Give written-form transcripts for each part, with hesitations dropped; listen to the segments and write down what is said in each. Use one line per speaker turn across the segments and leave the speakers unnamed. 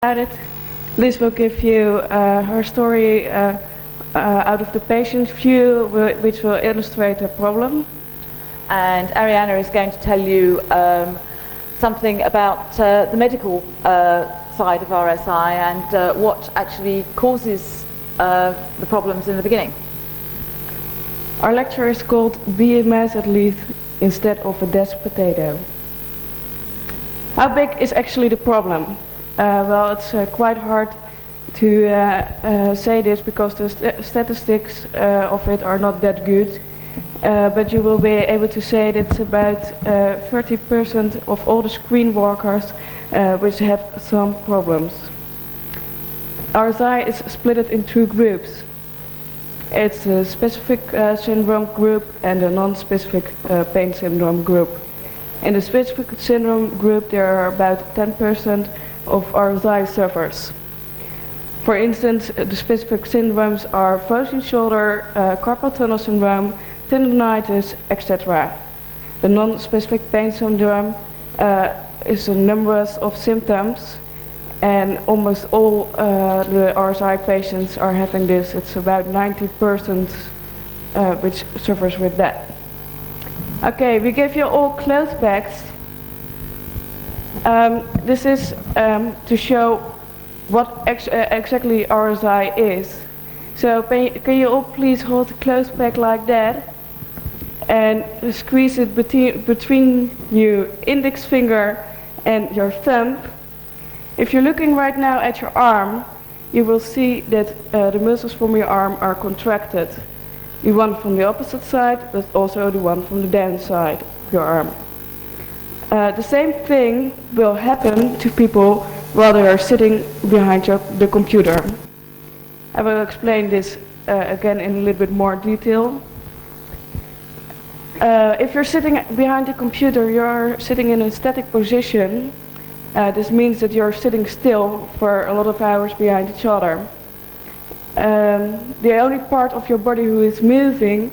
about it. Liz will give you her story out of the patient's view, which will illustrate the problem.
And Ariana is going to tell you something about the medical side of RSI and what actually causes the problems in the beginning.
Our lecture is called Be a Math Athlete instead of a desk potato. How big is actually the problem? Well, it's quite hard to say this because the statistics of it are not that good. But you will be able to say that it's about 30% of all the screen walkers which have some problems. RSI is split in two groups. It's a specific syndrome group and a non-specific pain syndrome group. In the specific syndrome group there are about 10% of RSI sufferers. For instance, the specific syndromes are frozen shoulder, carpal tunnel syndrome, tendonitis, etc. The non-specific pain syndrome is a number of symptoms, and almost all the RSI patients are having this. It's about 90% which suffers with that. Okay, we give you all clothes bags. This is to show what exactly RSI is. So can you all please hold the clothes bag like that and squeeze it between your index finger and your thumb. If you're looking right now at your arm, you will see that the muscles from your arm are contracted. The one from the opposite side, but also the one from the down side of your arm. The same thing will happen to people while they are sitting behind the computer. I will explain this again in a little bit more detail. If you're sitting behind the computer, you're sitting in a static position. This means that you're sitting still for a lot of hours behind each other. The only part of your body who is moving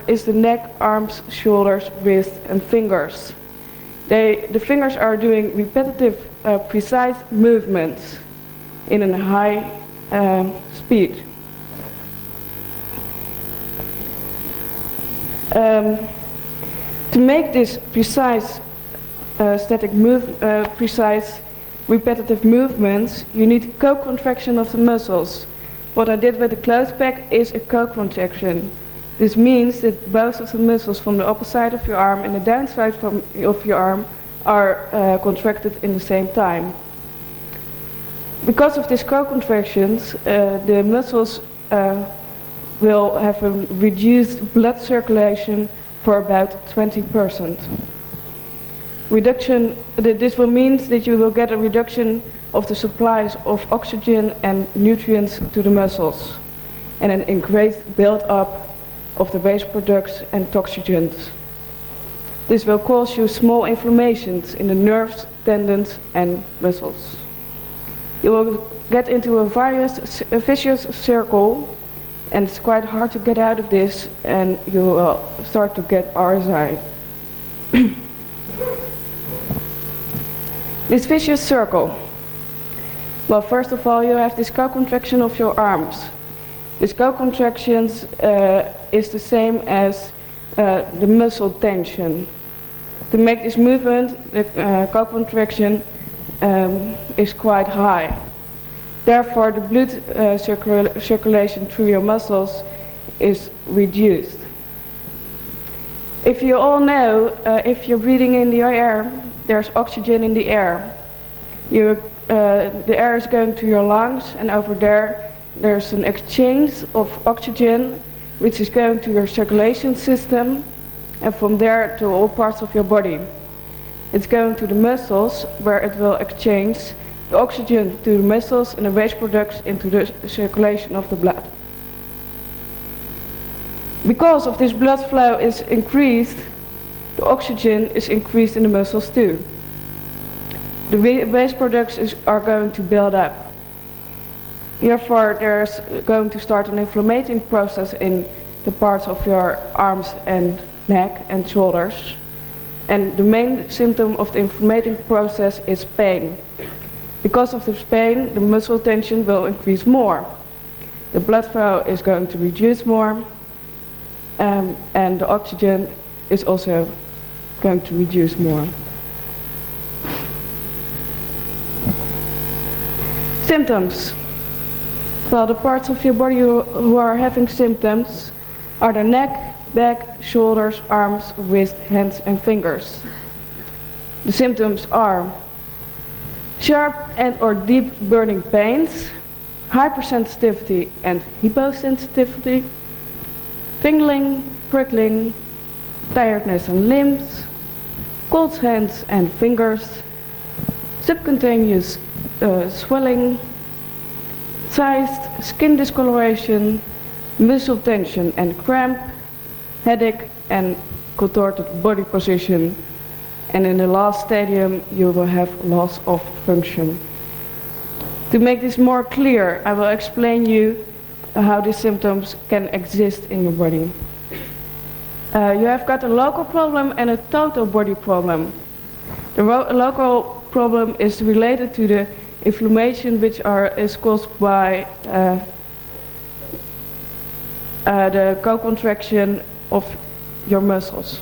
is the neck, arms, shoulders, wrists and fingers. The fingers are doing repetitive, precise movements in a high speed. To make this precise precise repetitive movements, you need co-contraction of the muscles. What I did with the clothes bag is a co-contraction. This means that both of the muscles from the opposite side of your arm and the downside of your arm are contracted in the same time. Because of these co-contractions, the muscles will have a reduced blood circulation for about 20%. This will mean that you will get a reduction of the supplies of oxygen and nutrients to the muscles, and an increased build-up of the waste products and toxins. This will cause you small inflammations in the nerves, tendons and muscles. You will get into a vicious circle, and it's quite hard to get out of this, and you will start to get RSI. This vicious circle. Well, first of all, you have this co-contraction of your arms. This co-contractions is the same as the muscle tension. To make this movement, the co-contraction is quite high. Therefore, the blood circulation through your muscles is reduced. If you all know, if you're breathing in the air, there's oxygen in the air. The air is going to your lungs, and over there's an exchange of oxygen which is going to your circulation system, and from there to all parts of your body. It's going to the muscles, where it will exchange the oxygen to the muscles and the waste products into the circulation of the blood. Because of this blood flow is increased, the oxygen is increased in the muscles too. The waste products are going to build up. Therefore, there's going to start an inflammatory process in the parts of your arms and neck and shoulders. And the main symptom of the inflammatory process is pain. Because of this pain, the muscle tension will increase more. The blood flow is going to reduce more, and the oxygen is also going to reduce more. Symptoms. Well, the parts of your body who are having symptoms are the neck, back, shoulders, arms, wrist, hands and fingers. The symptoms are sharp and or deep burning pains, hypersensitivity and hyposensitivity, tingling, prickling, tiredness in limbs, cold hands and fingers, subcutaneous swelling, sized skin discoloration, muscle tension and cramp, headache and contorted body position, and in the last stadium you will have loss of function. To make this more clear, I will explain you how these symptoms can exist in your body. You have got a local problem and a total body problem. The local problem is related to the inflammation which is caused by the co-contraction of your muscles.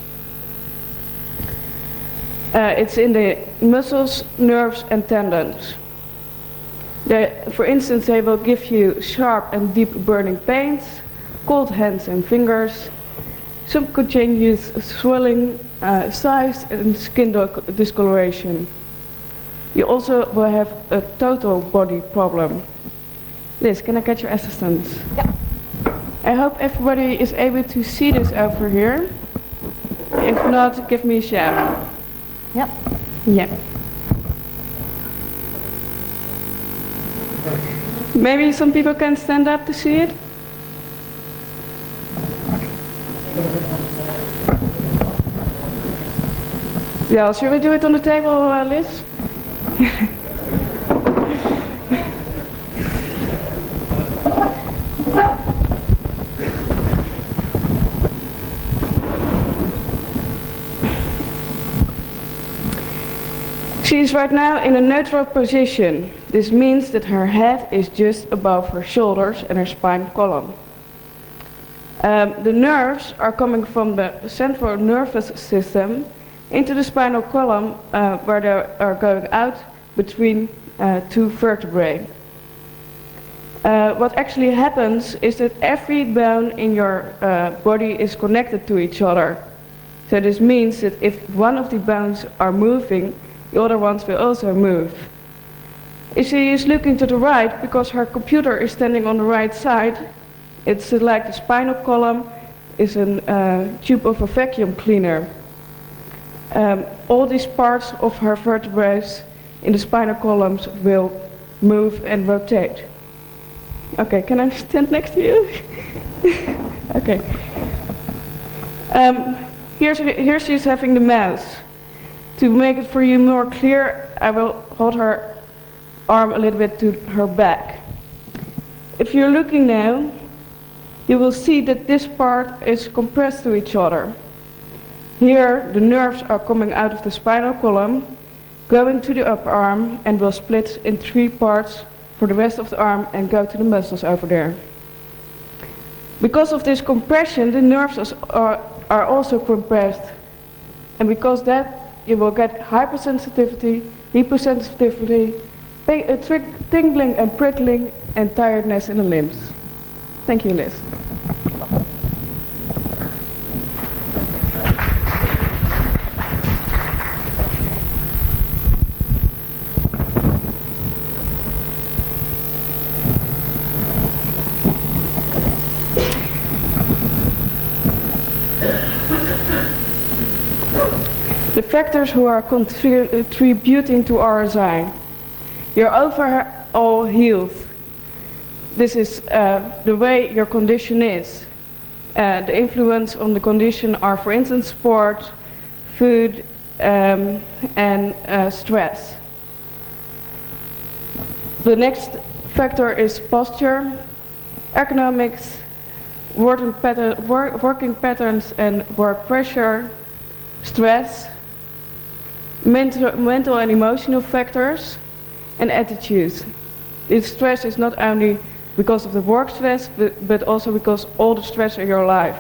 It's in the muscles, nerves and tendons. For instance, they will give you sharp and deep burning pains, cold hands and fingers, subcutaneous swelling, sized and skin discoloration. You also will have a total body problem. Liz, can I get your assistance?
Yeah.
I hope everybody is able to see this over here. If not, give me a shout.
Yep.
Yeah. Maybe some people can stand up to see it. Yeah, should we do it on the table, Liz? She is right now in a neutral position. This means that her head is just above her shoulders and her spine column. The nerves are coming from the central nervous system into the spinal column where they are going out between two vertebrae. What actually happens is that every bone in your body is connected to each other. So this means that if one of the bones are moving, the other ones will also move. If she is looking to the right, because her computer is standing on the right side, it's like the spinal column is a tube of a vacuum cleaner. All these parts of her vertebrae in the spinal columns will move and rotate. Okay, can I stand next to you? Okay. Here she's having the mouse. To make it for you more clear, I will hold her arm a little bit to her back. If you're looking now, you will see that this part is compressed to each other. Here, the nerves are coming out of the spinal column, going to the upper arm, and will split in 3 parts for the rest of the arm and go to the muscles over there. Because of this compression, the nerves are also compressed. And because that, you will get hypersensitivity, hyposensitivity, tingling and prickling, and tiredness in the limbs. Thank you, Liz. The factors who are contributing to RSI. Your overall health. This is the way your condition is. The influence on the condition are, for instance, sport, food, and stress. The next factor is posture, economics, working patterns and work pressure, stress, mental and emotional factors, and attitudes. This stress is not only because of the work stress, but also because all the stress in your life.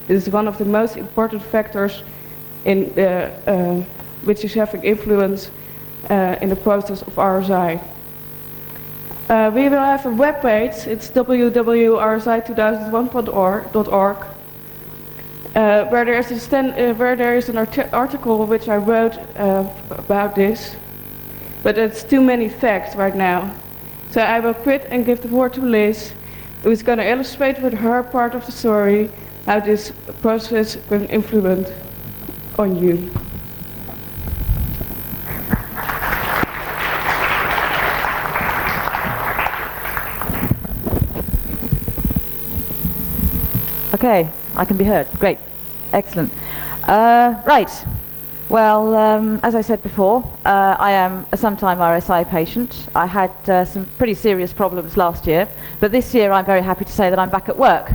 It is one of the most important factors in which is having influence in the process of RSI. We will have a web page. It's www.rsi2001.org, where there is an article which I wrote about this, but it's too many facts right now. So I will quit and give the word to Liz, who is going to illustrate with her part of the story how this process can influence on you.
Okay, I can be heard. Great. Excellent. Right. Well, as I said before, I am a sometime RSI patient. I had some pretty serious problems last year, but this year I'm very happy to say that I'm back at work.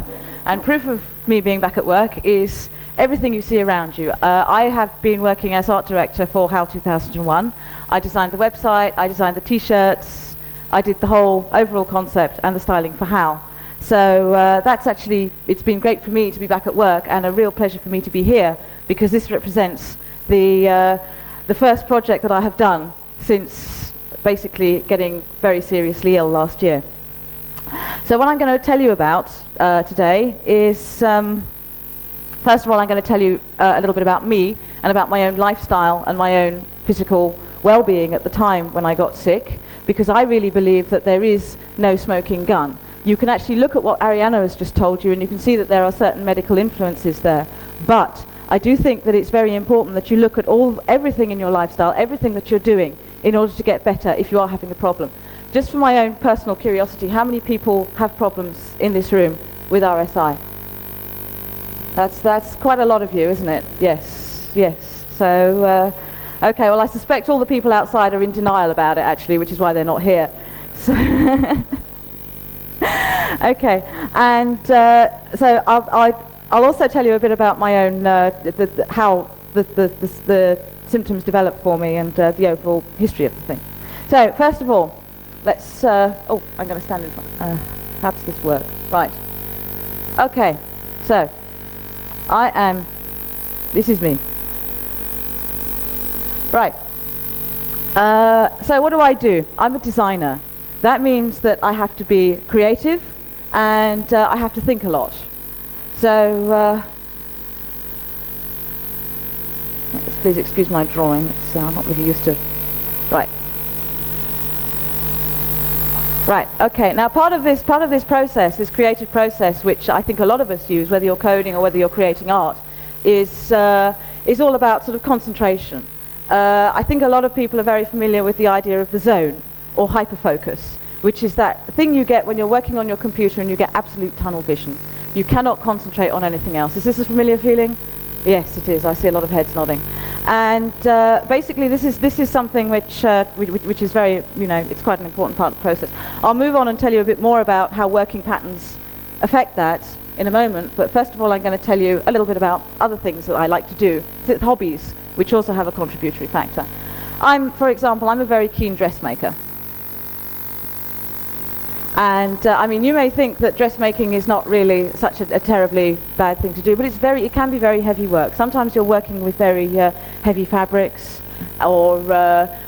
And proof of me being back at work is everything you see around you. I have been working as art director for HAL 2001. I designed the website, I designed the t-shirts, I did the whole overall concept and the styling for HAL. So that's actually, it's been great for me to be back at work and a real pleasure for me to be here, because this represents the first project that I have done since basically getting very seriously ill last year. So what I'm going to tell you about today is, first of all, I'm going to tell you a little bit about me and about my own lifestyle and my own physical well-being at the time when I got sick, because I really believe that there is no smoking gun. You can actually look at what Arianna has just told you and you can see that there are certain medical influences there. But I do think that it's very important that you look at everything in your lifestyle, everything that you're doing in order to get better if you are having a problem. Just for my own personal curiosity, how many people have problems in this room with RSI? That's quite a lot of you, isn't it? Yes, yes. So, okay, well I suspect all the people outside are in denial about it actually, which is why they're not here. So okay, and so I'll also tell you a bit about my own, how the symptoms developed for me and the overall history of the thing. So first of all, let's, oh, I'm going to stand in front. How does this work? Right. Okay, so this is me. Right. So what do? I'm a designer. That means that I have to be creative and I have to think a lot. So, please excuse my drawing, I'm not really used to. Right. Right, okay, now part of this process, this creative process, which I think a lot of us use, whether you're coding or whether you're creating art, is all about sort of concentration. I think a lot of people are very familiar with the idea of the zone, or hyperfocus, which is that thing you get when you're working on your computer and you get absolute tunnel vision. You cannot concentrate on anything else. Is this a familiar feeling? Yes, it is. I see a lot of heads nodding. And basically this is something which is very, it's quite an important part of the process. I'll move on and tell you a bit more about how working patterns affect that in a moment, but first of all I'm going to tell you a little bit about other things that I like to do, hobbies, which also have a contributory factor. For example, I'm a very keen dressmaker. And I mean, you may think that dressmaking is not really such a terribly bad thing to do, but it can be very heavy work. Sometimes you're working with very heavy fabrics, or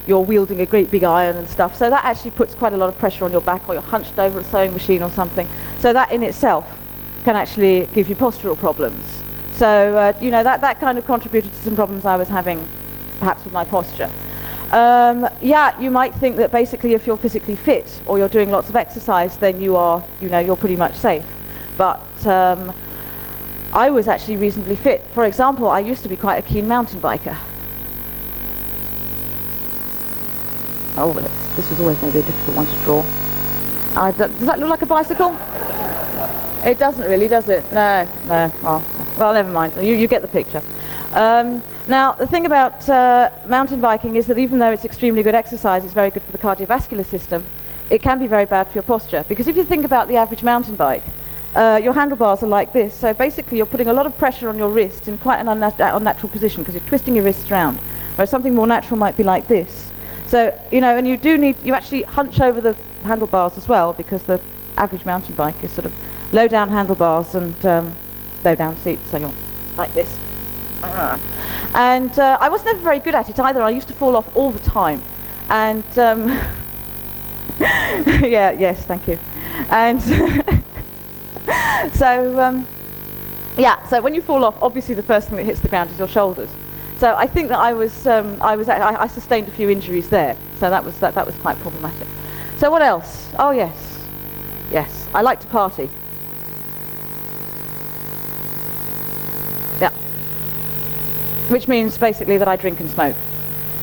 you're wielding a great big iron and stuff. So that actually puts quite a lot of pressure on your back, or you're hunched over a sewing machine or something. So that in itself can actually give you postural problems. So that kind of contributed to some problems I was having, perhaps with my posture. Yeah, you might think that basically if you're physically fit or you're doing lots of exercise, then you're pretty much safe. But I was actually reasonably fit. For example, I used to be quite a keen mountain biker. Oh, this was always maybe a difficult one to draw. Does that look like a bicycle? It doesn't really, does it? No. Oh, well, never mind. You get the picture. Now, the thing about mountain biking is that even though it's extremely good exercise, it's very good for the cardiovascular system, it can be very bad for your posture. Because if you think about the average mountain bike, your handlebars are like this, so basically you're putting a lot of pressure on your wrist in quite an unnatural position because you're twisting your wrists around, whereas something more natural might be like this. So, you know, and you actually hunch over the handlebars as well, because the average mountain bike is sort of low down handlebars and low down seats, so you're like this. And I was never very good at it either. I used to fall off all the time. And yeah, yes, thank you. And so yeah, so when you fall off, obviously the first thing that hits the ground is your shoulders. So I think that I sustained a few injuries there. So that was quite problematic. So what else? Oh yes, I like to party. Yeah, which means basically that I drink and smoke.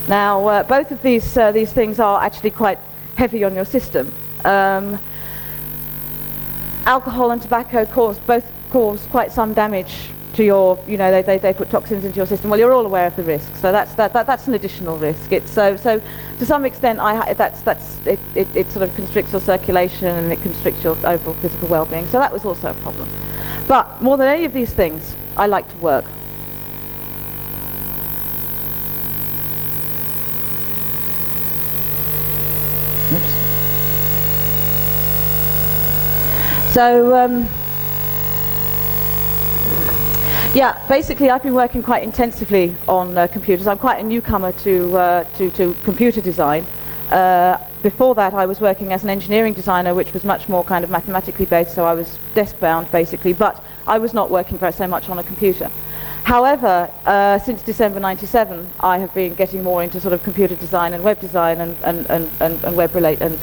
Now both of these things are actually quite heavy on your system. Alcohol and tobacco both cause quite some damage to your, you know, they put toxins into your system. Well, you're all aware of the risk, so that's an additional risk. It's so to some extent it sort of constricts your circulation and it constricts your overall physical well-being. So that was also a problem. But more than any of these things, I like to work. Oops. So yeah, basically I've been working quite intensively on computers. I'm quite a newcomer to computer design. Before that I was working as an engineering designer, which was much more kind of mathematically based, so I was desk-bound basically, but I was not working so much on a computer. However, since December '97, I have been getting more into sort of computer design and web design and web-related and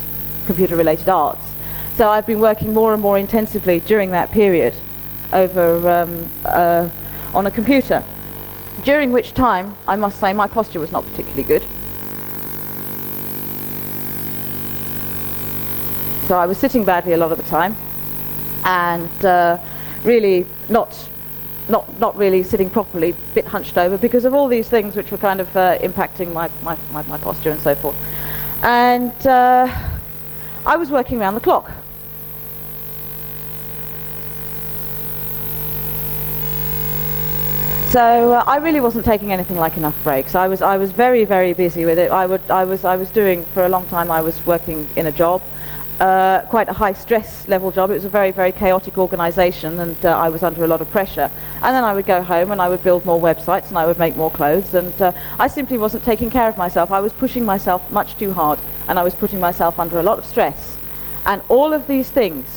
computer-related arts. So I've been working more and more intensively during that period over on a computer, during which time, I must say, my posture was not particularly good. So I was sitting badly a lot of the time, and really not really sitting properly, a bit hunched over, because of all these things which were kind of impacting my posture and so forth. And I was working around the clock. So I really wasn't taking anything like enough breaks. I was very, very busy with it. I was doing, for a long time, I was working in a job, quite a high stress level job. It was a very, very chaotic organization, and I was under a lot of pressure. And then I would go home and I would build more websites and I would make more clothes, and I simply wasn't taking care of myself. I was pushing myself much too hard, and I was putting myself under a lot of stress. And all of these things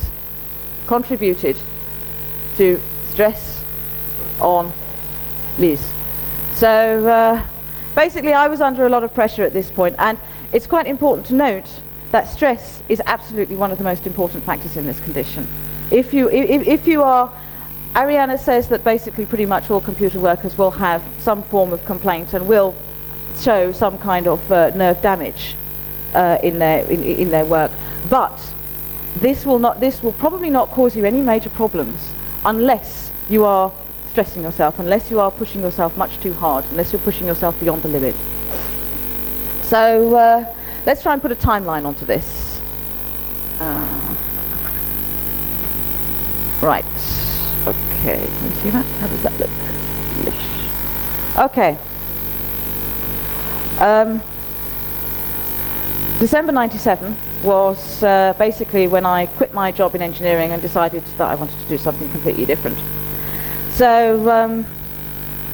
contributed to stress on Liz. So basically I was under a lot of pressure at this point, and it's quite important to note that stress is absolutely one of the most important factors in this condition. If you are, Arianna says that basically pretty much all computer workers will have some form of complaint and will show some kind of nerve damage in their work, but this will probably not cause you any major problems unless you are stressing yourself, unless you are pushing yourself much too hard, unless you're pushing yourself beyond the limit. So let's try and put a timeline onto this. Right. Okay. Can you see that? How does that look? Okay. December '97 was basically when I quit my job in engineering and decided that I wanted to do something completely different. So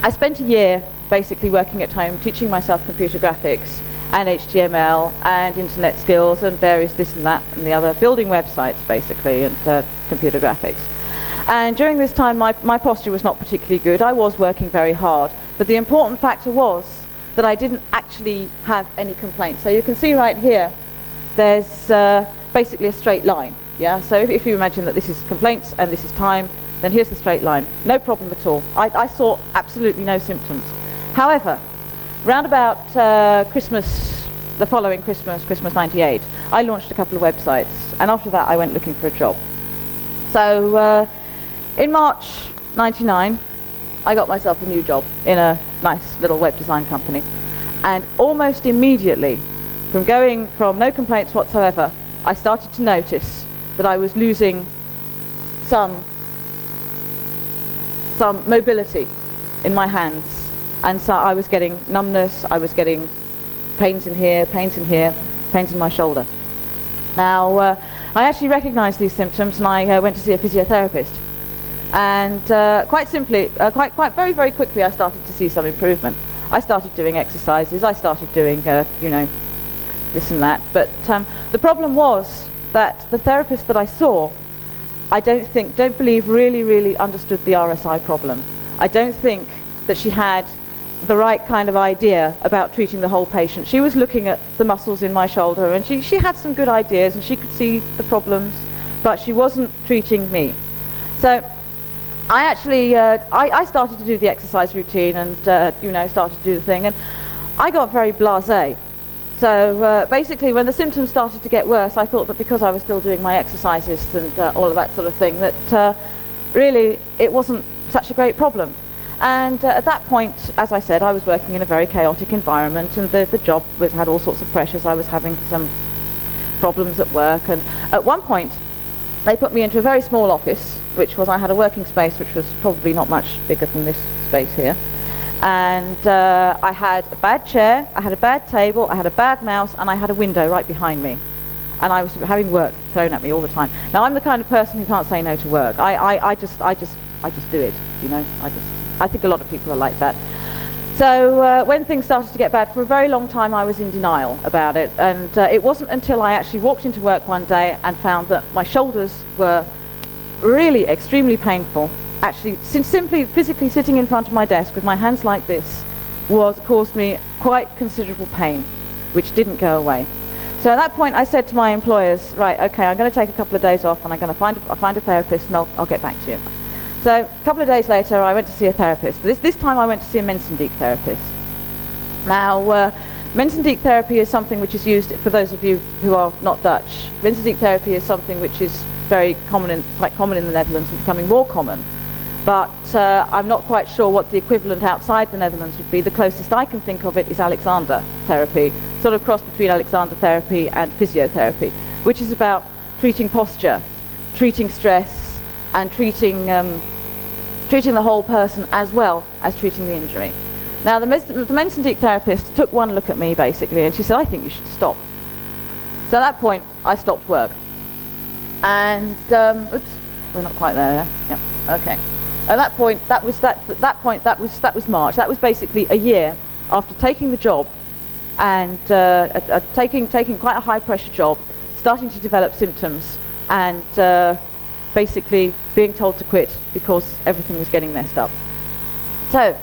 I spent a year basically working at home, teaching myself computer graphics and HTML and internet skills and various this and that and the other, building websites basically and computer graphics. And during this time my posture was not particularly good. I was working very hard, but the important factor was that I didn't actually have any complaints. So you can see right here, there's basically a straight line. Yeah. So if you imagine that this is complaints and this is time, then here's the straight line. No problem at all. I saw absolutely no symptoms. However, round about Christmas, the following Christmas, Christmas '98, I launched a couple of websites, and after that I went looking for a job. So in March '99, I got myself a new job in a nice little web design company, and almost immediately, from going from no complaints whatsoever, I started to notice that I was losing some mobility in my hands, and so I was getting numbness, I was getting pains in here, pains in here, pains in my shoulder. Now, I actually recognised these symptoms, and I went to see a physiotherapist. And quite simply, quite very, very quickly, I started to see some improvement. I started doing exercises, I started doing, you know, this and that. But the problem was that the therapist that I saw, I don't believe really understood the RSI problem. I don't think that she had the right kind of idea about treating the whole patient. She was looking at the muscles in my shoulder, and she had some good ideas, and she could see the problems, but she wasn't treating me. So I actually, I started to do the exercise routine, and you know, started to do the thing, and I got very blasé. So basically, when the symptoms started to get worse, I thought that because I was still doing my exercises and all of that sort of thing, that really it wasn't such a great problem. And at that point, as I said, I was working in a very chaotic environment, and the job had all sorts of pressures. I was having some problems at work, and at one point they put me into a very small office, which was, I had a working space which was probably not much bigger than this space here. And I had a bad chair, I had a bad table, I had a bad mouse, and I had a window right behind me. And I was having work thrown at me all the time. Now, I'm the kind of person who can't say no to work. I just do it, you know. I think a lot of people are like that. So when things started to get bad, for a very long time I was in denial about it. And it wasn't until I actually walked into work one day and found that my shoulders were really extremely painful. Actually, simply physically sitting in front of my desk with my hands like this caused me quite considerable pain, which didn't go away. So at that point I said to my employers, right, okay, I'm going to take a couple of days off, and I'm going to find a therapist, and I'll get back to you. So a couple of days later I went to see a therapist. This time I went to see a Mensendijk therapist. Now, Mensendijk therapy is something which is used, for those of you who are not Dutch, Mensendijk therapy is something which is very common, quite common in the Netherlands, and becoming more common. But I'm not quite sure what the equivalent outside the Netherlands would be. The closest I can think of it is Alexander therapy, sort of cross between Alexander therapy and physiotherapy, which is about treating posture, treating stress, and treating the whole person as well as treating the injury. Now, the Mensendijk therapist took one look at me, basically, and she said, I think you should stop. So at that point, I stopped work. And, oops, we're not quite there, yeah? Yep, okay. At that point, that was March. That was basically a year after taking the job and taking quite a high pressure job, starting to develop symptoms, and basically being told to quit because everything was getting messed up. So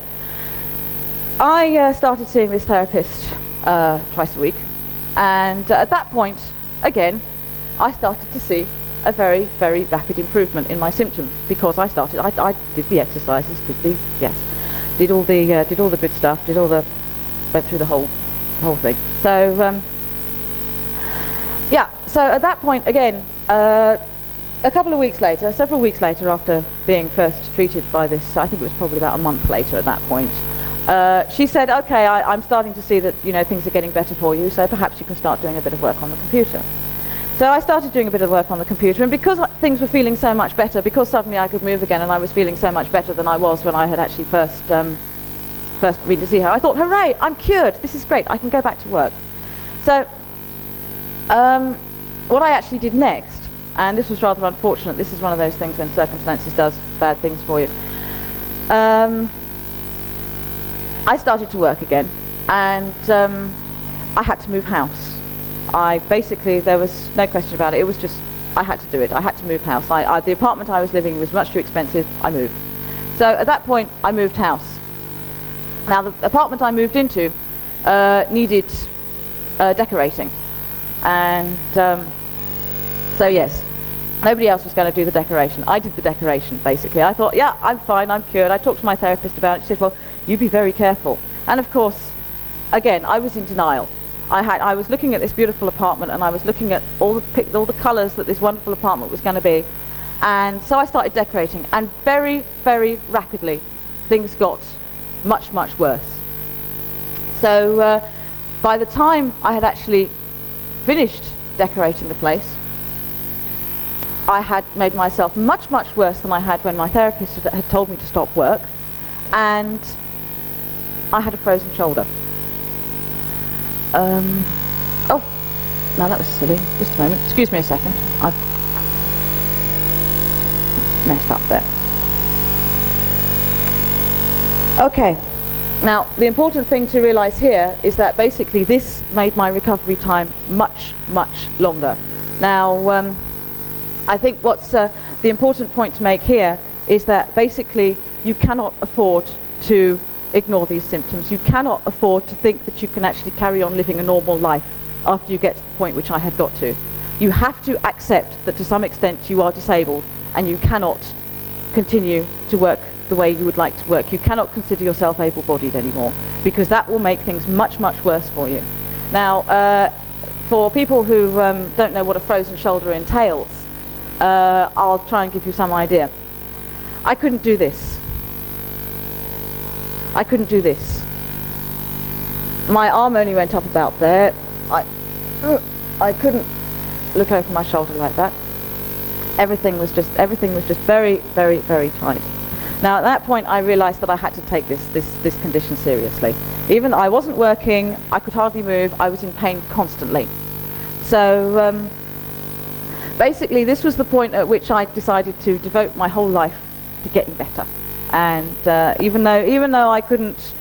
I started seeing this therapist twice a week, and at that point, again, I started to see a very, very rapid improvement in my symptoms, because I did the exercises, did all the good stuff, went through the whole thing. So yeah, so at that point again, a couple of weeks later, several weeks later after being first treated by this, I think it was probably about a month later at that point, she said, okay, I'm starting to see that, you know, things are getting better for you, so perhaps you can start doing a bit of work on the computer. So I started doing a bit of work on the computer, and because things were feeling so much better, because suddenly I could move again and I was feeling so much better than I was when I had actually first been to see her, I thought, hooray, I'm cured, this is great, I can go back to work. So what I actually did next, and this was rather unfortunate, this is one of those things when circumstances does bad things for you, I started to work again, and I had to move house. There was no question about it. It was just, I had to do it. I had to move house. The apartment I was living in was much too expensive. I moved. So at that point, I moved house. Now, the apartment I moved into needed decorating. And so yes, nobody else was going to do the decoration. I did the decoration, basically. I thought, yeah, I'm fine, I'm cured. I talked to my therapist about it. She said, well, you be very careful. And of course, again, I was in denial. I was looking at this beautiful apartment, and I was looking at all the colours that this wonderful apartment was going to be, and so I started decorating, and very, very rapidly things got much, much worse. So by the time I had actually finished decorating the place, I had made myself much, much worse than I had when my therapist had told me to stop work, and I had a frozen shoulder. Oh, now that was silly. Just a moment. Excuse me a second. I've messed up there. Okay. Now, the important thing to realize here is that basically this made my recovery time much, much longer. Now, I think what's the important point to make here is that basically you cannot afford to ignore these symptoms. You cannot afford to think that you can actually carry on living a normal life after you get to the point which I had got to. You have to accept that to some extent you are disabled and you cannot continue to work the way you would like to work. You cannot consider yourself able-bodied anymore, because that will make things much, much worse for you. Now, for people who don't know what a frozen shoulder entails, I'll try and give you some idea. I couldn't do this. I couldn't do this. My arm only went up about there. I couldn't look over my shoulder like that. Everything was just very, very, very tight. Now at that point I realized that I had to take this condition seriously. Even though I wasn't working, I could hardly move, I was in pain constantly. So basically this was the point at which I decided to devote my whole life to getting better. And even though I couldn't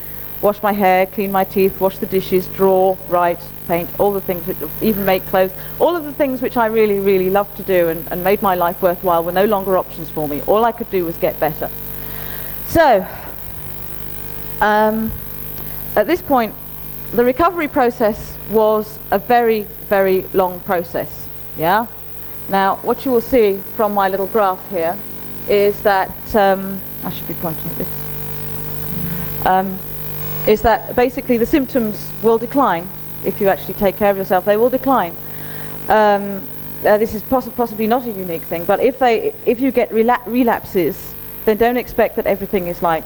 wash my hair, clean my teeth, wash the dishes, draw, write, paint, all the things, even make clothes, all of the things which I really, really loved to do and made my life worthwhile were no longer options for me. All I could do was get better. So, at this point, the recovery process was a very, very long process. Yeah? Now, what you will see from my little graph here is that, I should be pointing at this, is that basically the symptoms will decline if you actually take care of yourself. They will decline. This is possibly not a unique thing, but if you get relapses, then don't expect that everything is like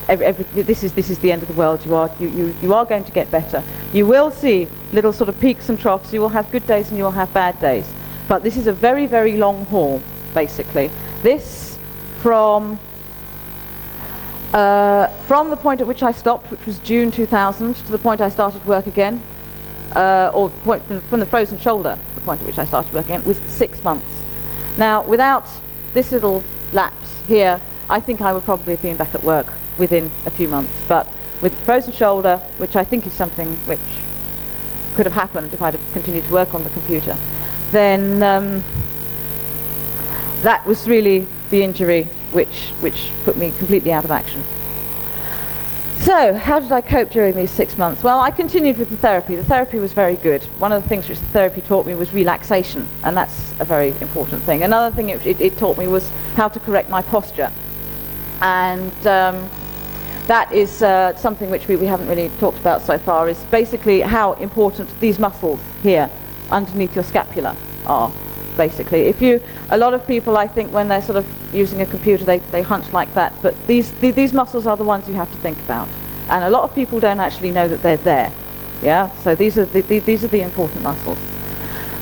this is the end of the world. You are going to get better. You will see little sort of peaks and troughs. You will have good days and you will have bad days. But this is a very, very long haul, basically. This from the point at which I stopped, which was June 2000, to the point I started work again, or from the frozen shoulder to the point at which I started work again, was 6 months. Now, without this little lapse here, I think I would probably have been back at work within a few months. But with frozen shoulder, which I think is something which could have happened if I'd have continued to work on the computer, then that was really the injury which put me completely out of action. So, how did I cope during these 6 months? Well, I continued with the therapy. The therapy was very good. One of the things which the therapy taught me was relaxation, and that's a very important thing. Another thing it taught me was how to correct my posture. And that is something which we haven't really talked about so far, is basically how important these muscles here underneath your scapula are. Basically, a lot of people, I think, when they're sort of using a computer, they hunch like that, but these muscles are the ones you have to think about, and a lot of people don't actually know that they're there. Yeah, so these are the important muscles.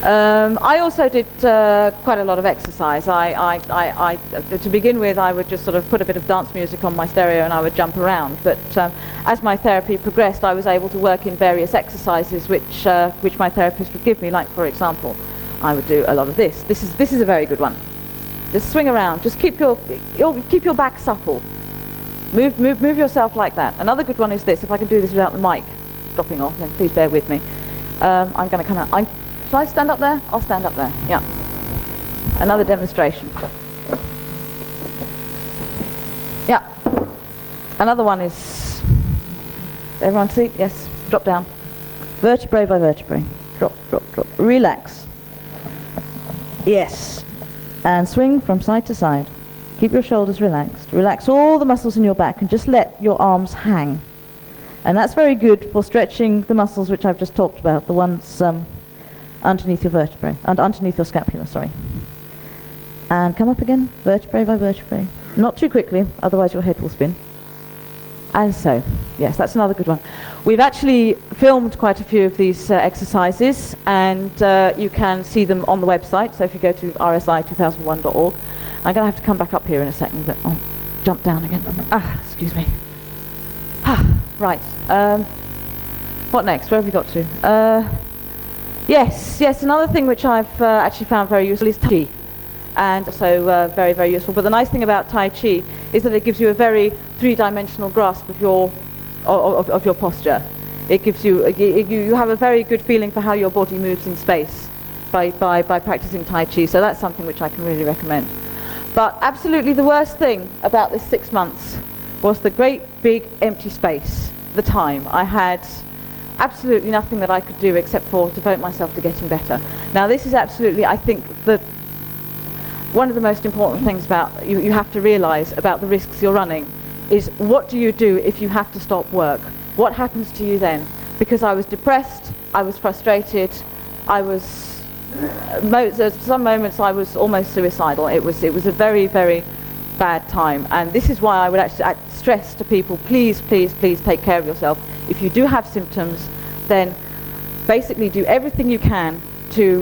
I also did quite a lot of exercise. To begin with, I would just sort of put a bit of dance music on my stereo and I would jump around. But as my therapy progressed, I was able to work in various exercises which my therapist would give me. Like, for example, I would do a lot of this. This is a very good one. Just swing around. Just keep your back supple. Move yourself like that. Another good one is this. If I can do this without the mic dropping off, then please bear with me. I'm going to come out. Shall I stand up there? I'll stand up there. Yeah. Another demonstration. Yeah. Another one is. Everyone see? Yes. Drop down. Vertebrae by vertebrae. Drop, drop, drop. Relax. Yes. And swing from side to side. Keep your shoulders relaxed. Relax all the muscles in your back and just let your arms hang. And that's very good for stretching the muscles which I've just talked about, the ones underneath your vertebrae, and underneath your scapula, sorry. And come up again, vertebrae by vertebrae. Not too quickly, otherwise your head will spin. And so, yes, that's another good one. We've actually filmed quite a few of these exercises, and you can see them on the website. So if you go to rsi2001.org, I'm going to have to come back up here in a second, but I'll jump down again. Excuse me. Right. What next? Where have we got to? Yes, another thing which I've actually found very useful is Tai Chi. And so very, very useful. But the nice thing about Tai Chi is that it gives you a very three-dimensional grasp of your posture. It gives you, you have a very good feeling for how your body moves in space by practicing Tai Chi. So that's something which I can really recommend. But absolutely the worst thing about this 6 months was the great big empty space, the time. I had absolutely nothing that I could do except for devote myself to getting better. Now this is absolutely, I think, one of the most important things about you have to realize about the risks you're running is what do you do if you have to stop work? What happens to you then? Because I was depressed, I was frustrated, I was some moments I was almost suicidal. It was a very, very bad time, and this is why I would actually stress to people, please take care of yourself. If you do have symptoms, then basically do everything you can to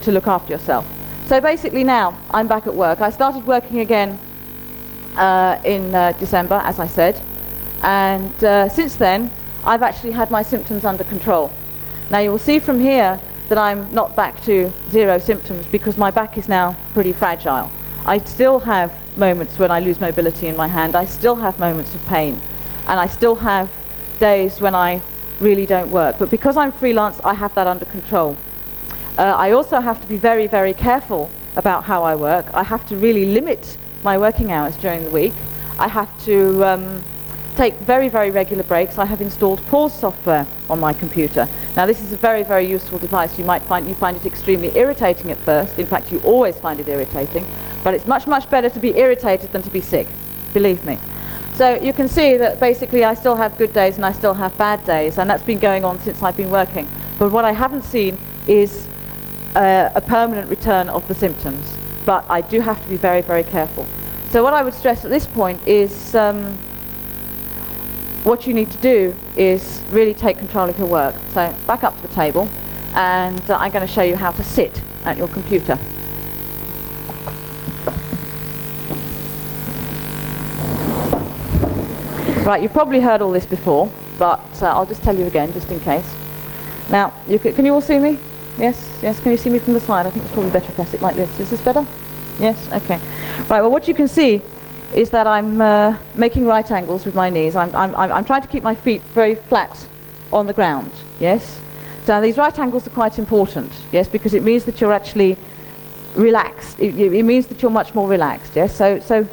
look after yourself. So basically now I'm back at work. I started working again in December, as I said, and since then I've actually had my symptoms under control. Now you will see from here that I'm not back to 0 symptoms because my back is now pretty fragile. I still have moments when I lose mobility in my hand. I still have moments of pain, and I still have days when I really don't work. But because I'm freelance, I have that under control. I also have to be very, very careful about how I work. I have to really limit my working hours during the week. I have to take very, very regular breaks. I have installed pause software on my computer. Now this is a very, very useful device. You find it extremely irritating at first. In fact, you always find it irritating. But it's much, much better to be irritated than to be sick, believe me. So you can see that basically I still have good days and I still have bad days, and that's been going on since I've been working. But what I haven't seen is a permanent return of the symptoms. But I do have to be very, very careful. So what I would stress at this point is what you need to do is really take control of your work. So back up to the table, and I'm going to show you how to sit at your computer. Right, you've probably heard all this before, but I'll just tell you again, just in case. Now, can you all see me? Yes, can you see me from the side? I think it's probably better if I sit like this. Is this better? Yes, okay. Right, well what you can see is that I'm making right angles with my knees. I'm trying to keep my feet very flat on the ground, yes? So these right angles are quite important, yes, because it means that you're actually relaxed. It means that you're much more relaxed, yes? So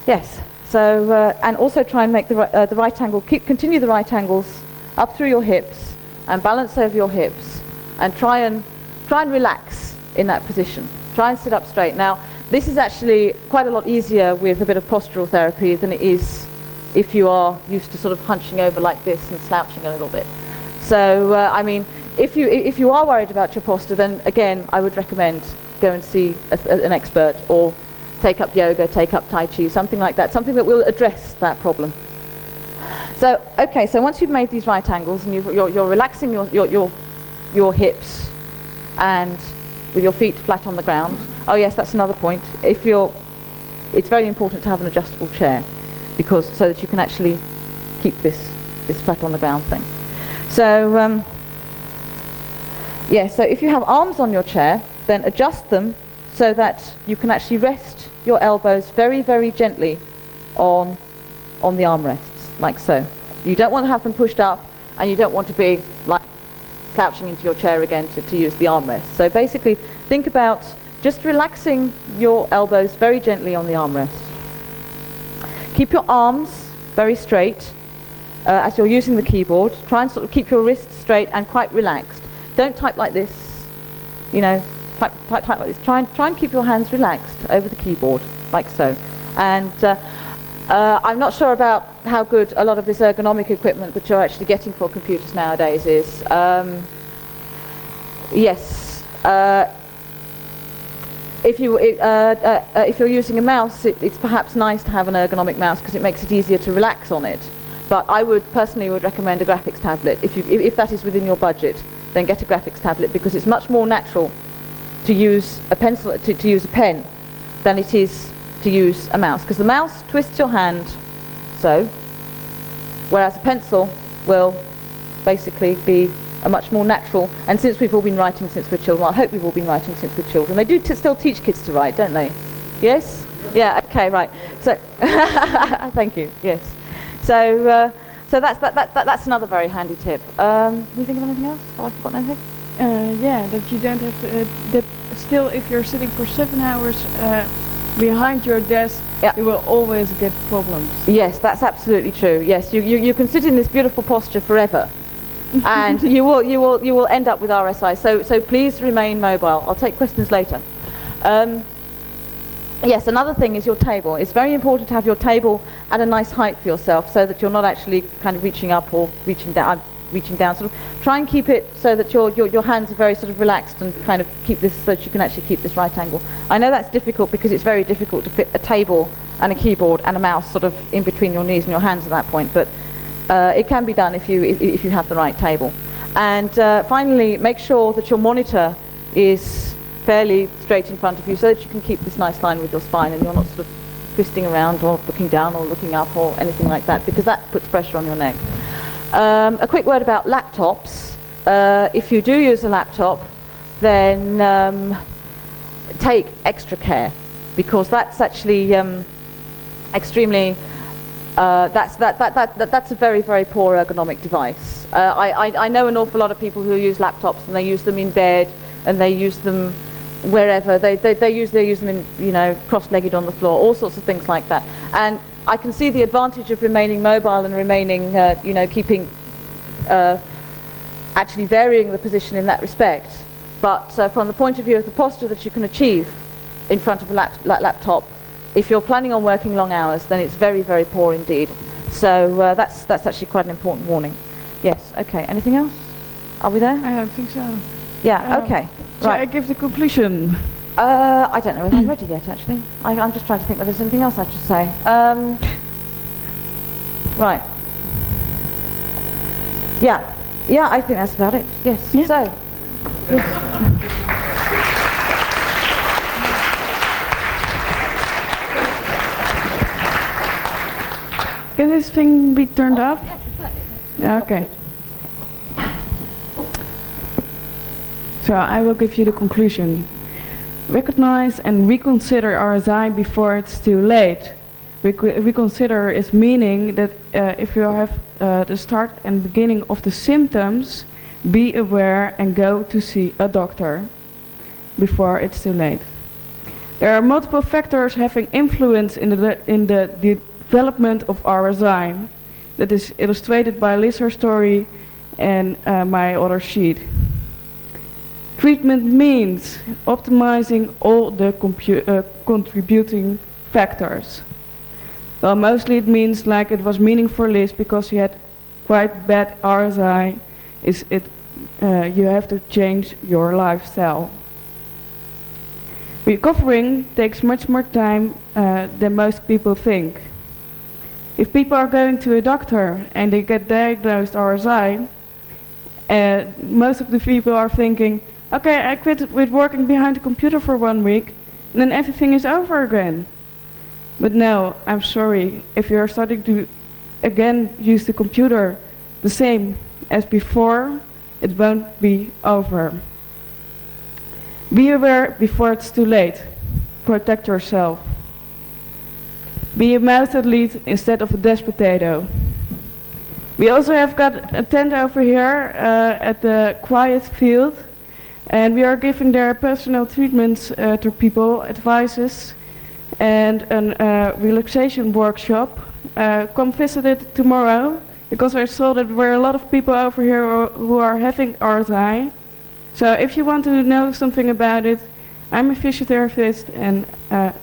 yes. So, and also try and make the right angle, continue the right angles up through your hips and balance over your hips, and try and relax in that position. Try and sit up straight. Now, this is actually quite a lot easier with a bit of postural therapy than it is if you are used to sort of hunching over like this and slouching a little bit. So, I mean, if you are worried about your posture, then again, I would recommend go and see an expert, or take up yoga, take up Tai Chi, something like that, something that will address that problem. So, okay, so once you've made these right angles and you're relaxing your hips and with your feet flat on the ground. Oh yes, that's another point. It's very important to have an adjustable chair, because so that you can actually keep this flat on the ground thing. So, so if you have arms on your chair, then adjust them so that you can actually rest your elbows very, very gently on the armrests, like so. You don't want to have them pushed up, and you don't want to be like slouching into your chair again to use the armrest. So basically, think about just relaxing your elbows very gently on the armrest. Keep your arms very straight as you're using the keyboard. Try and sort of keep your wrists straight and quite relaxed. Don't type like this, type like this. Try and keep your hands relaxed over the keyboard, like so. And I'm not sure about how good a lot of this ergonomic equipment that you're actually getting for computers nowadays is. If you're using a mouse, it's perhaps nice to have an ergonomic mouse because it makes it easier to relax on it. But I would personally recommend a graphics tablet. If that is within your budget, then get a graphics tablet, because it's much more natural to use a pencil, to use a pen, than it is to use a mouse, because the mouse twists your hand so, whereas a pencil will basically be a much more natural, and since we've all been writing since we're children, well, I hope we've all been writing since we're children. They do still teach kids to write, don't they? Yes? Yeah, okay, right. So, thank you, yes. So, so that's another very handy tip. Do you think of anything else? Have I forgotten anything?
Yeah, that you don't have to, that still if you're sitting for 7 hours behind your desk,
Yeah.
you will always get problems.
Yes, that's absolutely true. Yes, you can sit in this beautiful posture forever, and you will end up with RSI. So please remain mobile. I'll take questions later. Yes, another thing is your table. It's very important to have your table at a nice height for yourself, so that you're not actually kind of reaching up or reaching down. Sort of try and keep it so that your hands are very sort of relaxed, and kind of keep this so that you can actually keep this right angle. I know that's difficult because it's very difficult to fit a table and a keyboard and a mouse sort of in between your knees and your hands at that point, but it can be done if you have the right table. And finally, make sure that your monitor is fairly straight in front of you, so that you can keep this nice line with your spine, and you're not sort of twisting around or looking down or looking up or anything like that, because that puts pressure on your neck. A quick word about laptops. If you do use a laptop, then take extra care, because that's actually extremely that's a very, very poor ergonomic device. I know an awful lot of people who use laptops, and they use them in bed, and they use them wherever. They use them in, you know, cross-legged on the floor, all sorts of things like that. And I can see the advantage of remaining mobile and remaining, you know, keeping, actually varying the position in that respect. But from the point of view of the posture that you can achieve in front of a laptop, if you're planning on working long hours, then it's very, very poor indeed. So that's actually quite an important warning. Yes, okay. Anything else? Are we there?
I don't think so.
Yeah, okay.
So I
Right.
give the conclusion.
I don't know whether I'm ready yet, actually. I'm just trying to think whether there's anything else I should say. Right. Yeah, I think that's about it. Yes.
Yeah.
So, yes.
Can this thing be turned off? Yeah, okay. So I will give you the conclusion. Recognize and reconsider RSI before it's too late. Reconsider is meaning that if you have the start and beginning of the symptoms, be aware and go to see a doctor before it's too late. There are multiple factors having influence in the development of RSI. That is illustrated by Lisa's story and my other sheet. Treatment means optimizing all the contributing factors. Well, mostly it means, like it was meaning for Liz, because she had quite bad RSI, you have to change your lifestyle. Recovering takes much more time than most people think. If people are going to a doctor and they get diagnosed RSI, most of the people are thinking, okay, I quit with working behind the computer for 1 week, and then everything is over again. But no, I'm sorry, if you're starting to again use the computer the same as before, it won't be over. Be aware before it's too late. Protect yourself. Be a mouth athlete instead of a desk potato. We also have got a tent over here at the quiet field, and we are giving their personal treatments to people, advices, and a relaxation workshop. Come visit it tomorrow, because I saw that there were a lot of people over here who are having RSI. So if you want to know something about it, I'm a physiotherapist, and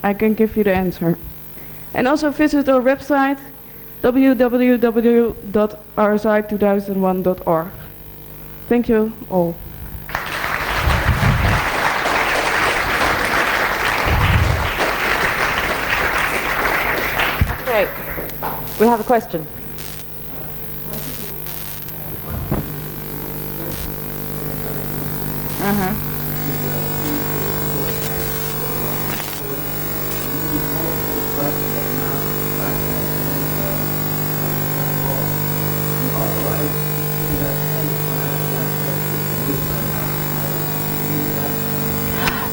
I can give you the answer. And also visit our website, www.rsi2001.org. Thank you all.
Great. We have a question.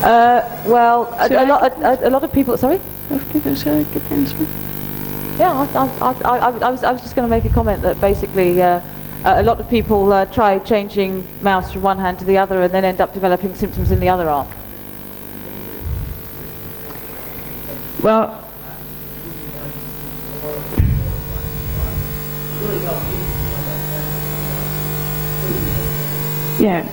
Well, a lot of people. Sorry.
Shall I get the answer?
Yeah, I was just going to make a comment that basically a lot of people try changing mouse from one hand to the other and then end up developing symptoms in the other arm.
Well, yeah,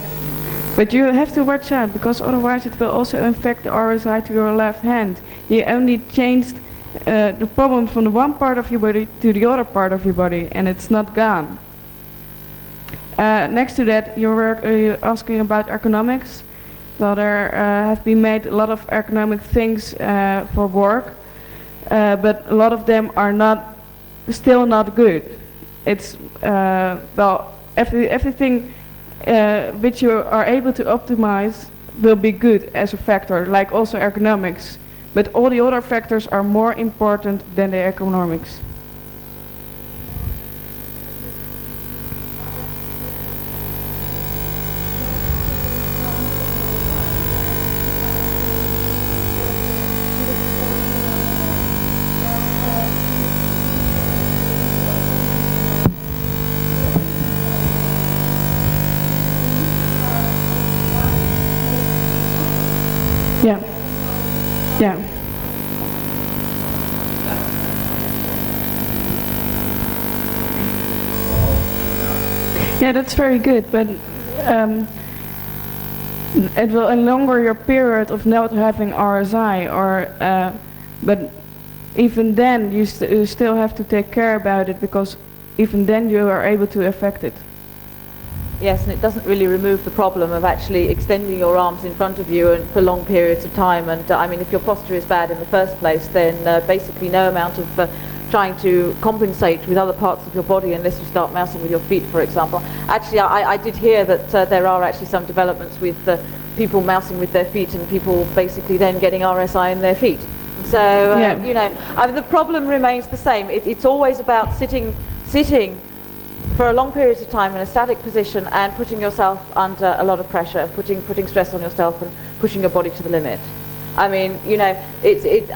but you have to watch out, because otherwise it will also infect the RSI to your left hand. You only changed the problem from the one part of your body to the other part of your body, and it's not gone. Next to that, you were asking about ergonomics. Well, there have been made a lot of ergonomic things for work, but a lot of them are still not good. It's well, everything which you are able to optimize will be good as a factor, like also ergonomics. But all the other factors are more important than the ergonomics. Yeah. Yeah. Yeah, that's very good, but it will longer your period of not having RSI, but even then you still have to take care about it, because even then you are able to affect it.
Yes, and it doesn't really remove the problem of actually extending your arms in front of you and for long periods of time. And I mean, if your posture is bad in the first place, then basically no amount of trying to compensate with other parts of your body, unless you start mousing with your feet, for example. Actually, I did hear that there are actually some developments with people mousing with their feet and people basically then getting RSI in their feet. So, you know, I mean, the problem remains the same. It's always about sitting for a long period of time in a static position and putting yourself under a lot of pressure, putting stress on yourself and pushing your body to the limit. I mean, you know,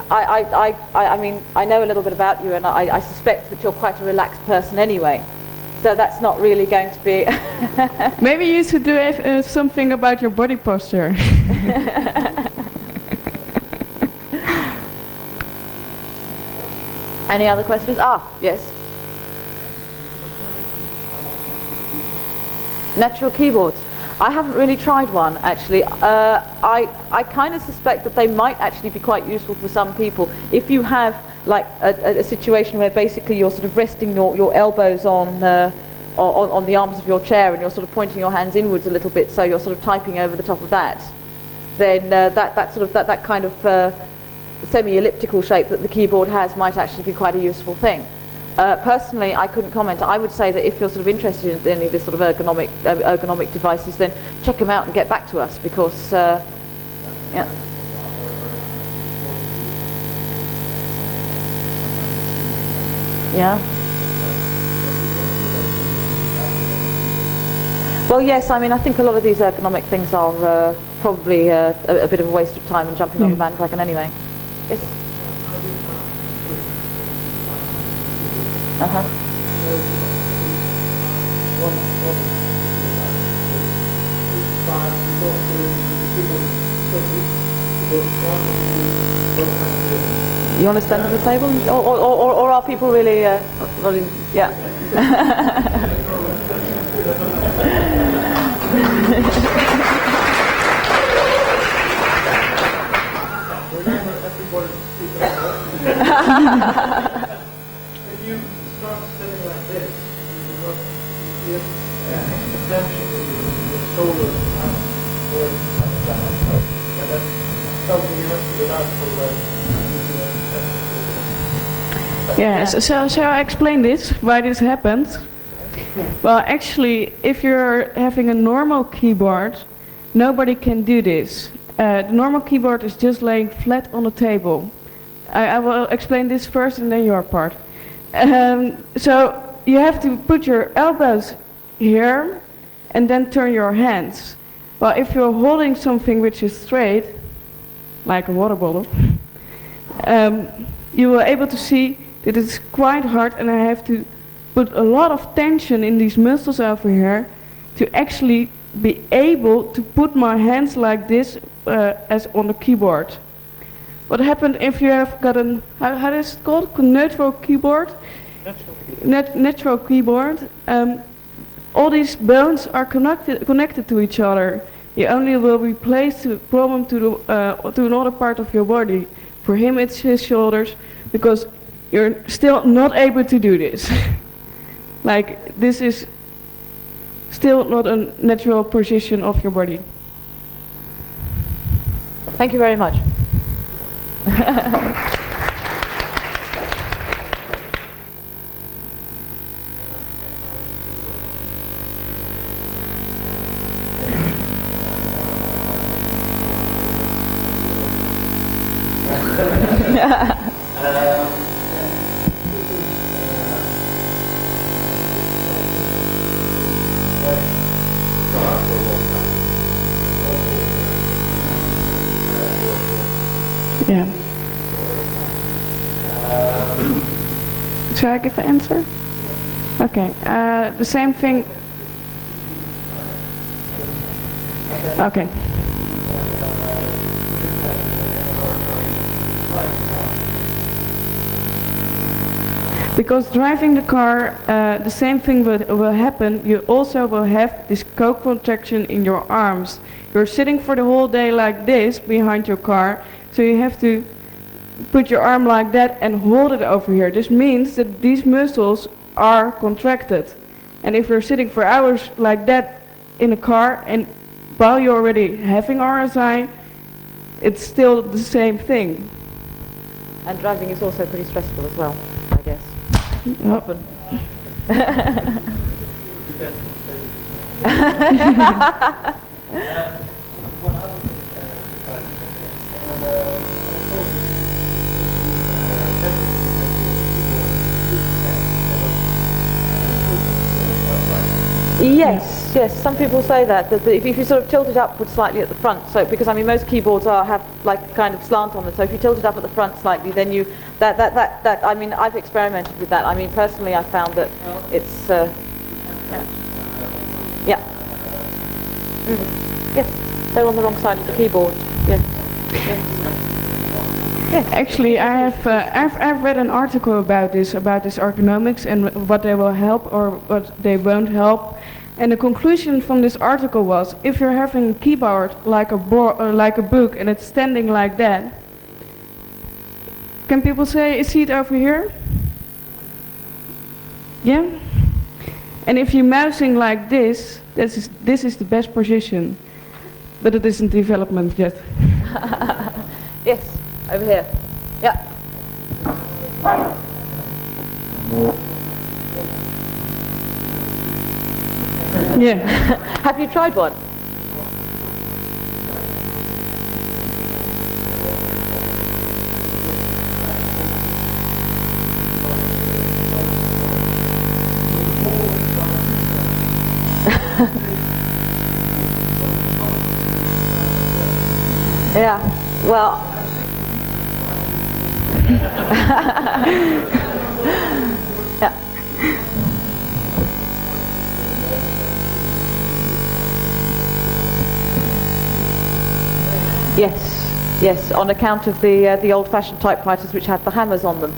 I mean, I know a little bit about you, and I suspect that you're quite a relaxed person anyway. So that's not really going to be...
Maybe you should do something about your body posture.
Any other questions? Ah, yes. Natural keyboards. I haven't really tried one, actually. I kind of suspect that they might actually be quite useful for some people. If you have like a situation where basically you're sort of resting your elbows on the arms of your chair and you're sort of pointing your hands inwards a little bit, so you're sort of typing over the top of that, then that kind of semi-elliptical shape that the keyboard has might actually be quite a useful thing. Personally, I couldn't comment. I would say that if you're sort of interested in any of this sort of ergonomic devices, then check them out and get back to us, because yeah. Yeah. Well, yes. I mean, I think a lot of these ergonomic things are probably a bit of a waste of time and jumping on the bandwagon anyway. Yes. You want to stand at the table? Or are people really... yeah.
If you start sitting like this, you will get tension in your shoulder and down. And that's something you have to get out for
Yeah, so shall I explain this, why this happens? Well, actually, if you're having a normal keyboard, nobody can do this. The normal keyboard is just laying flat on the table. I will explain this first and then your part. So you have to put your elbows here and then turn your hands. Well, if you're holding something which is straight, like a water bottle, you will able to see that it's quite hard, and I have to put a lot of tension in these muscles over here to actually be able to put my hands like this as on the keyboard. What happened if you have got an, how is it called? Neutral keyboard? Natural keyboard. All these bones are connected to each other. You only will replace the problem to another part of your body. For him it's his shoulders, because you're still not able to do this. Like, this is still not a natural position of your body.
Thank you very much.
Yeah. Shall I give the answer? Okay. The same thing. Okay. Because driving the car, the same thing will happen. You also will have this co-contraction in your arms. You're sitting for the whole day like this behind your car, so you have to put your arm like that and hold it over here. This means that these muscles are contracted. And if you're sitting for hours like that in a car, and while you're already having RSI, it's still the same thing.
And driving is also pretty stressful as well, I guess. Often. Yes, yes. Some people say that if you sort of tilt it upwards slightly at the front, so because I mean most keyboards have like kind of slant on them, so if you tilt it up at the front slightly, then you that I mean I've experimented with that. I mean personally I found that it's yeah. Yes, they're on the wrong side of the keyboard. Yes. Yes.
Actually, I've read an article about this ergonomics and what they will help or what they won't help. And the conclusion from this article was, if you're having a keyboard like a book and it's standing like that, can people see it over here? Yeah. And if you're mousing like this, this is the best position, but it isn't development yet.
Yes. Over here. Yeah.
Yeah.
Have you tried one? Yeah. Well. Yeah. Yes, yes. On account of the old-fashioned typewriters which had the hammers on them,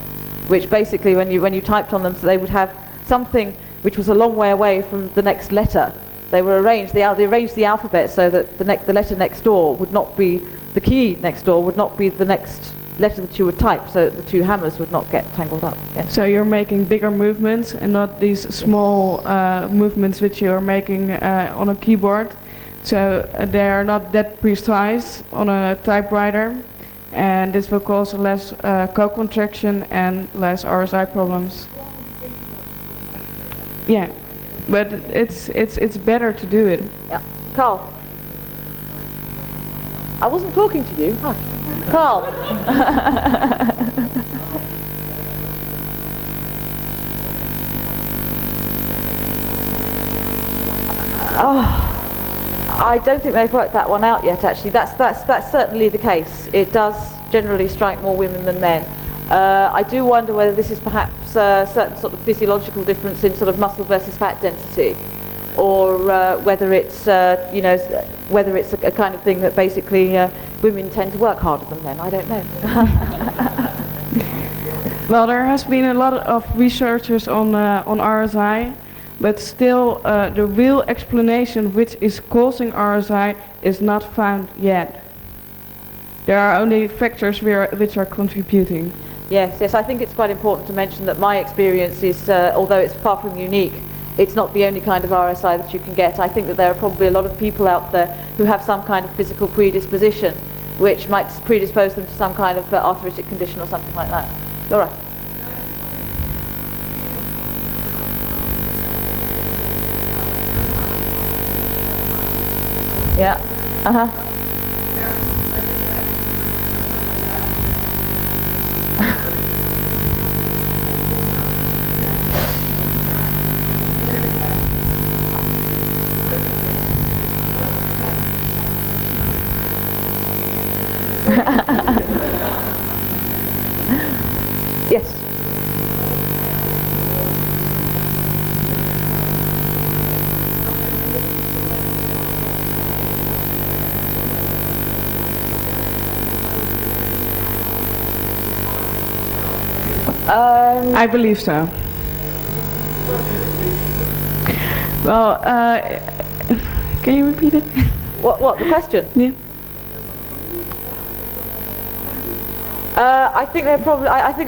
which basically, when you typed on them, so they would have something which was a long way away from the next letter. They were arranged. They arranged the alphabet so that the letter next door would not be the key next door would not be the next letter that you would type, so the two hammers would not get tangled up. Yes.
So you're making bigger movements and not these small movements which you're making on a keyboard. So they are not that precise on a typewriter, and this will cause less co-contraction and less RSI problems. Yeah, but it's better to do it.
Yeah. Carl. I wasn't talking to you. Hi. Carl. I don't think they've worked that one out yet, actually. That's certainly the case. It does generally strike more women than men. I do wonder whether this is perhaps a certain sort of physiological difference in sort of muscle versus fat density, or whether it's whether it's a kind of thing that basically women tend to work harder than men. I don't know.
Well, there has been a lot of researchers on RSI, but still the real explanation which is causing RSI is not found yet. There are only factors which are contributing.
Yes, I think it's quite important to mention that my experience is, although it's far from unique, it's not the only kind of RSI that you can get. I think that there are probably a lot of people out there who have some kind of physical predisposition which might predispose them to some kind of arthritic condition or something like that. Laura. Yeah. Yes.
I believe so. Well, can you repeat it?
What the question?
Yeah.
I think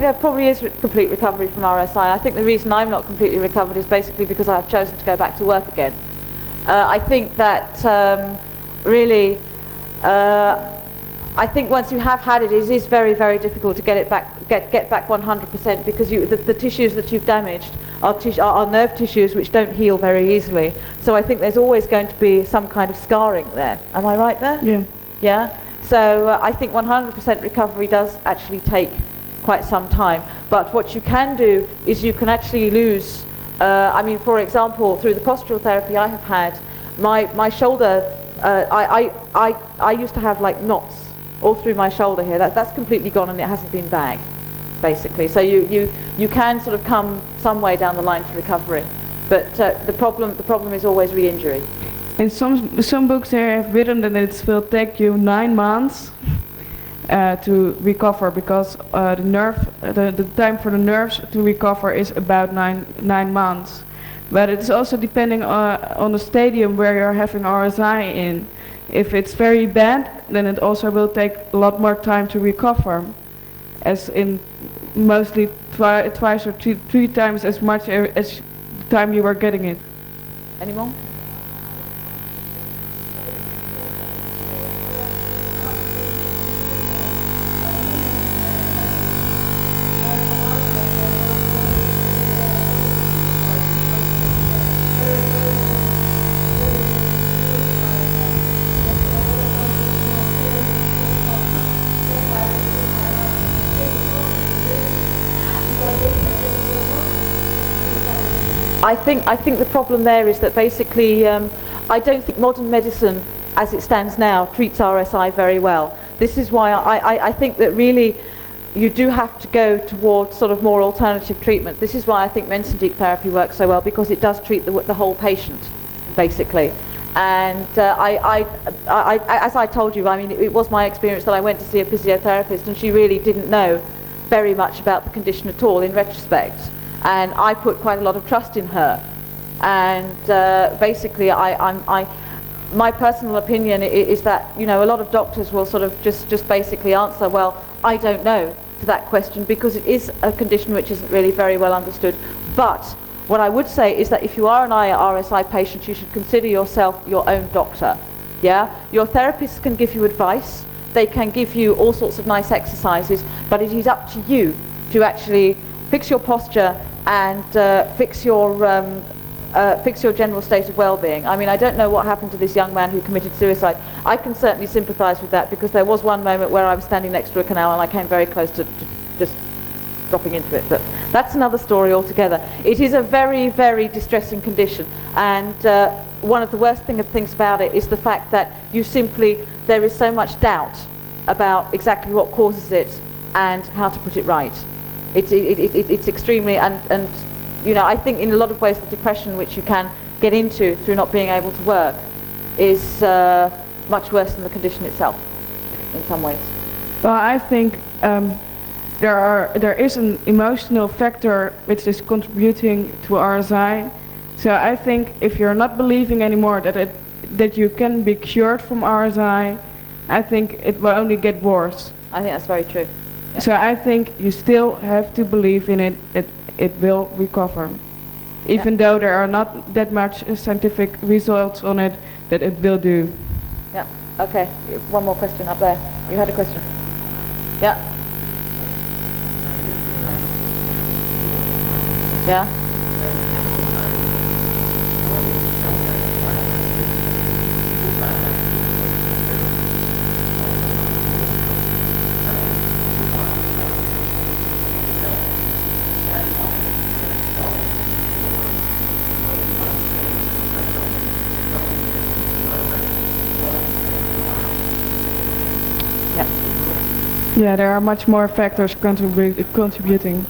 there probably is complete recovery from RSI. I think the reason I'm not completely recovered is basically because I have chosen to go back to work again. I think that really, I think once you have had it, it is very, very difficult to get it back, get back 100%, because the tissues that you've damaged are nerve tissues which don't heal very easily. So I think there's always going to be some kind of scarring there. Am I right there?
Yeah.
Yeah. So I think 100% recovery does actually take quite some time. But what you can do is you can actually lose. I mean, for example, through the postural therapy I have had, my shoulder. I used to have like knots all through my shoulder here. That's completely gone, and it hasn't been back, basically. So you can sort of come some way down the line to recovery, but the problem is always re-injury.
In some books they have written that it will take you 9 months to recover, because the time for the nerves to recover is about nine months. But it's also depending on the stadium where you're having RSI in. If it's very bad, then it also will take a lot more time to recover, as in mostly twice or three times as much as the time you were getting it.
Any more? I think the problem there is that basically I don't think modern medicine as it stands now treats RSI very well. This is why I think that really you do have to go towards sort of more alternative treatment. This is why I think Mensendiek therapy works so well, because it does treat the whole patient, basically. And as I told you, I mean, it was my experience that I went to see a physiotherapist, and she really didn't know very much about the condition at all in retrospect. And I put quite a lot of trust in her. And basically, my personal opinion is that, you know, a lot of doctors will sort of just basically answer, well, I don't know, to that question, because it is a condition which isn't really very well understood. But what I would say is that if you are an RSI patient, you should consider yourself your own doctor. Yeah, your therapists can give you advice. They can give you all sorts of nice exercises, but it is up to you to actually fix your posture and fix your general state of well-being. I mean, I don't know what happened to this young man who committed suicide. I can certainly sympathise with that, because there was one moment where I was standing next to a canal and I came very close to just dropping into it. But that's another story altogether. It is a very, very distressing condition, and one of the worst things about it is the fact that there is so much doubt about exactly what causes it and how to put it right. It's extremely, and you know, I think in a lot of ways the depression which you can get into through not being able to work is much worse than the condition itself in some ways.
Well, I think there is an emotional factor which is contributing to RSI. So I think if you're not believing anymore that you can be cured from RSI, I think it will only get worse.
I think that's very true. Yeah.
So I think you still have to believe in it, that it will recover. Even though there are not that much scientific results on it, that it will do.
Yeah, okay. One more question up there. You had a question? Yeah. Yeah.
Yeah, there are much more factors contributing.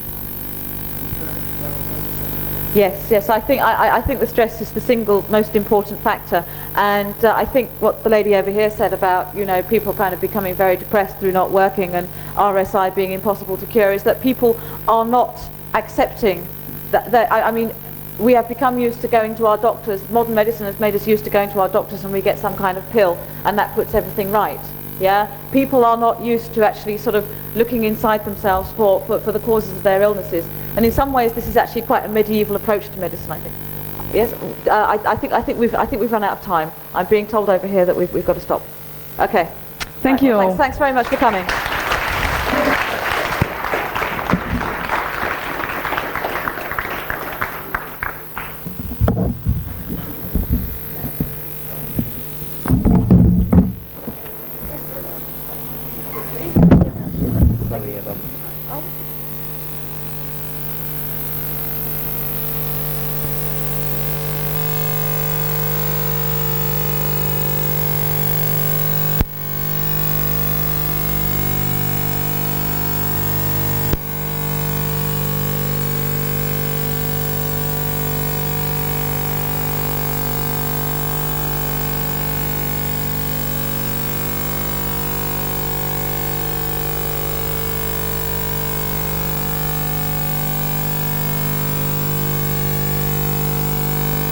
Yes. I think the stress is the single most important factor, and I think what the lady over here said about, you know, people kind of becoming very depressed through not working and RSI being impossible to cure is that people are not accepting that. I mean, we have become used to going to our doctors. Modern medicine has made us used to going to our doctors, and we get some kind of pill, and that puts everything right. Yeah, people are not used to actually sort of looking inside themselves for the causes of their illnesses, and in some ways this is actually quite a medieval approach to medicine, I think. Yes, I think we've run out of time. I'm being told over here that we've got to stop. Okay.
Thank you all.
Thanks very much for coming.